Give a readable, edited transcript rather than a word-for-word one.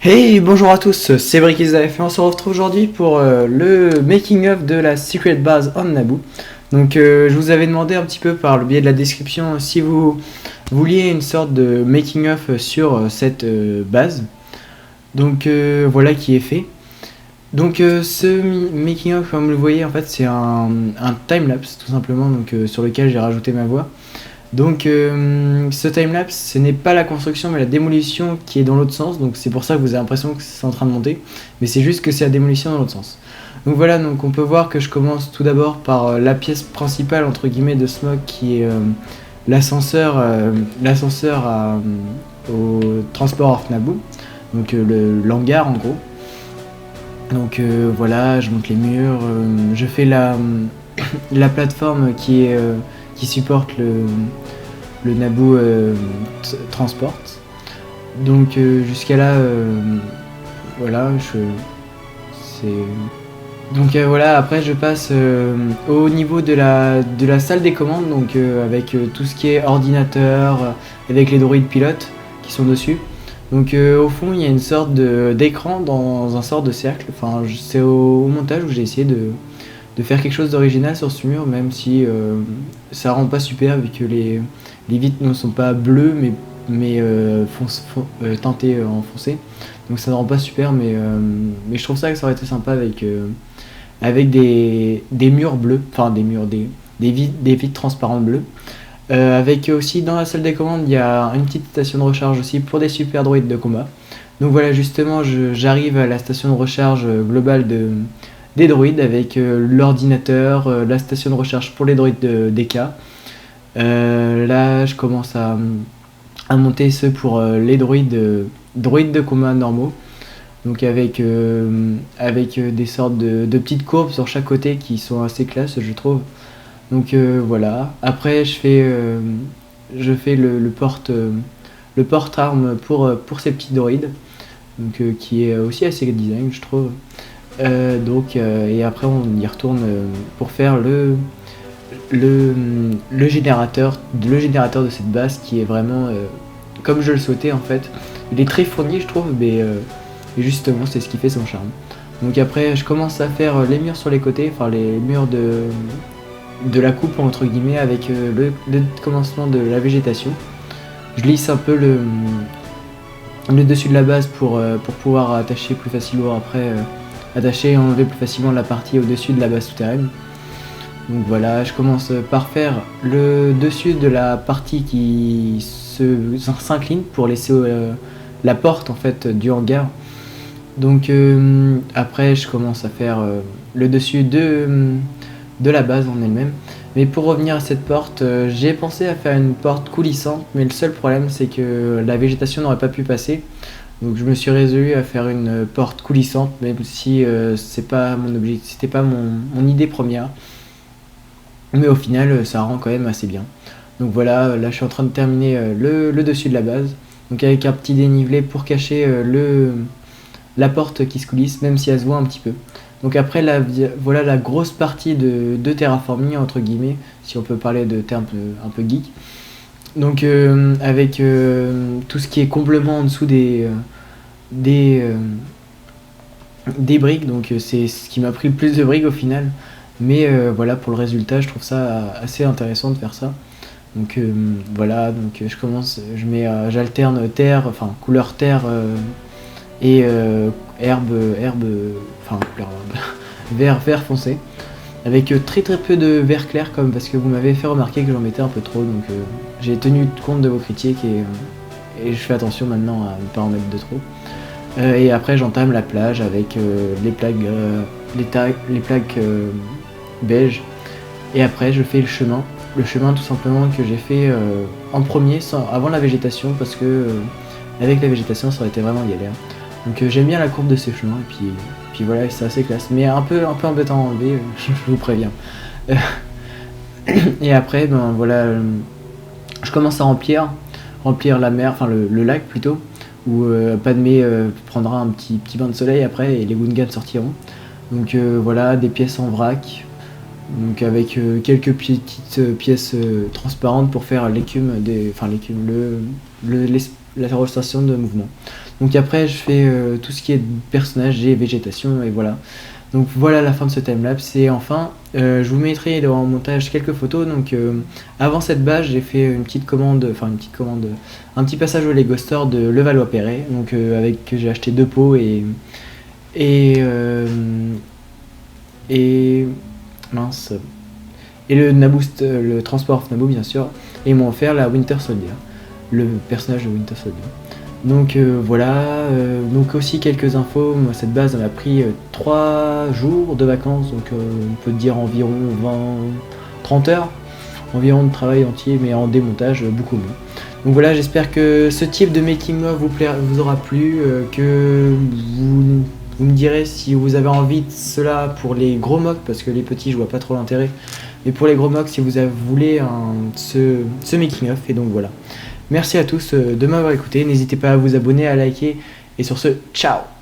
Hey, bonjour à tous, c'est Brickizaf et on se retrouve aujourd'hui pour le making of de la Secret Base on Naboo. Donc je vous avais demandé un petit peu par le biais de la description si vous vouliez une sorte de making of sur cette base. Donc voilà qui est fait. Donc ce making of, comme vous le voyez, en fait c'est un timelapse tout simplement, donc sur lequel j'ai rajouté ma voix. Donc ce timelapse, ce n'est pas la construction mais la démolition qui est dans l'autre sens, donc c'est pour ça que vous avez l'impression que c'est en train de monter, mais c'est juste que c'est la démolition dans l'autre sens. Donc voilà, donc on peut voir que je commence tout d'abord par la pièce principale entre guillemets de Smog qui est l'ascenseur au Transport of Naboo, donc l'hangar en gros. Donc voilà, je monte les murs, je fais la plateforme qui supporte le Naboo Transport. Donc jusqu'à là, voilà, donc voilà, après je passe au niveau de la salle des commandes, donc avec tout ce qui est ordinateur, avec les droïdes pilotes qui sont dessus. Donc au fond il y a une sorte d'écran dans un sort de cercle, enfin c'est au montage où j'ai essayé de faire quelque chose d'original sur ce mur, même si ça rend pas super vu que les vitres ne sont pas bleues mais teintées en foncé. Donc ça ne rend pas super, mais je trouve ça que ça aurait été sympa avec des murs bleus, enfin des vitres transparentes bleues. Avec aussi dans la salle des commandes, il y a une petite station de recharge aussi pour des super droïdes de combat. Donc voilà, justement, j'arrive à la station de recharge globale des droïdes avec l'ordinateur, la station de recharge pour les droïdes DK. Là, je commence à monter ceux pour les droïdes de combat normaux. Donc avec des sortes de petites courbes sur chaque côté qui sont assez classe, je trouve. Donc voilà. Après, je fais le porte-arme pour ces petits droïdes. Donc qui est aussi assez design, je trouve. Et après, on y retourne pour faire le générateur de cette base qui est vraiment comme je le souhaitais en fait. Il est très fourni, je trouve, mais justement, c'est ce qui fait son charme. Donc après, je commence à faire les murs sur les côtés, enfin les murs de la coupe entre guillemets avec le commencement de la végétation. Je lisse un peu le dessus de la base pour pouvoir attacher plus facilement après, attacher et enlever plus facilement la partie au-dessus de la base souterraine. Donc voilà, je commence par faire le dessus de la partie qui s'incline pour laisser la porte en fait du hangar. Donc après je commence à faire le dessus de la base en elle-même. Mais pour revenir à cette porte, j'ai pensé à faire une porte coulissante, mais le seul problème c'est que la végétation n'aurait pas pu passer. Donc je me suis résolu à faire une porte coulissante, même si c'est pas mon objectif, c'était pas mon idée première. Mais au final, ça rend quand même assez bien. Donc voilà, là je suis en train de terminer le dessus de la base. Donc avec un petit dénivelé pour cacher la porte qui se coulisse, même si elle se voit un petit peu. Donc après, voilà la grosse partie de terraforming, entre guillemets, si on peut parler de termes un peu geek. Donc avec tout ce qui est comblement en dessous des, briques, donc c'est ce qui m'a pris le plus de briques au final. Mais voilà, pour le résultat, je trouve ça assez intéressant de faire ça. Donc voilà, donc je commence, j'alterne terre, enfin couleur terre et herbe, enfin couleur herbe, vert foncé, avec très très peu de vert clair comme parce que vous m'avez fait remarquer que j'en mettais un peu trop, donc j'ai tenu compte de vos critiques et je fais attention maintenant à ne pas en mettre de trop. Et après j'entame la plage avec les plaques beige, et après je fais le chemin tout simplement que j'ai fait en premier avant la végétation parce que avec la végétation ça aurait été vraiment galère. Donc j'aime bien la courbe de ces chemins et puis voilà, c'est assez classe, mais un peu embêtant à enlever, je vous préviens. Et après ben voilà, je commence à remplir la mer, enfin le lac plutôt, où Padmé prendra un petit bain de soleil après et les Gungans sortiront. Donc voilà, des pièces en vrac, donc avec quelques petites pièces transparentes pour faire l'écume, la illustration de mouvement. Donc après je fais tout ce qui est personnage et végétation et voilà. Donc voilà la fin de ce timelapse et enfin je vous mettrai en montage quelques photos. Donc avant cette base j'ai fait une petite commande, un petit passage au Lego Store de Levallois-Perret. Donc avec j'ai acheté 2 pots et mince et le Naboo, le transport of Naboo bien sûr, et ils m'ont offert la Winter Soldier, le personnage de Winter Soldier. Donc voilà, donc aussi quelques infos. Moi cette base elle m'a pris 3 jours de vacances, donc on peut dire environ 30 heures environ de travail entier, mais en démontage beaucoup moins. Donc voilà, j'espère que ce type de making of vous aura plu, que vous me direz si vous avez envie de cela pour les gros mocks, parce que les petits je vois pas trop l'intérêt, mais pour les gros mocks si vous voulez ce making of. Et donc voilà. Merci à tous de m'avoir écouté, n'hésitez pas à vous abonner, à liker, et sur ce, ciao!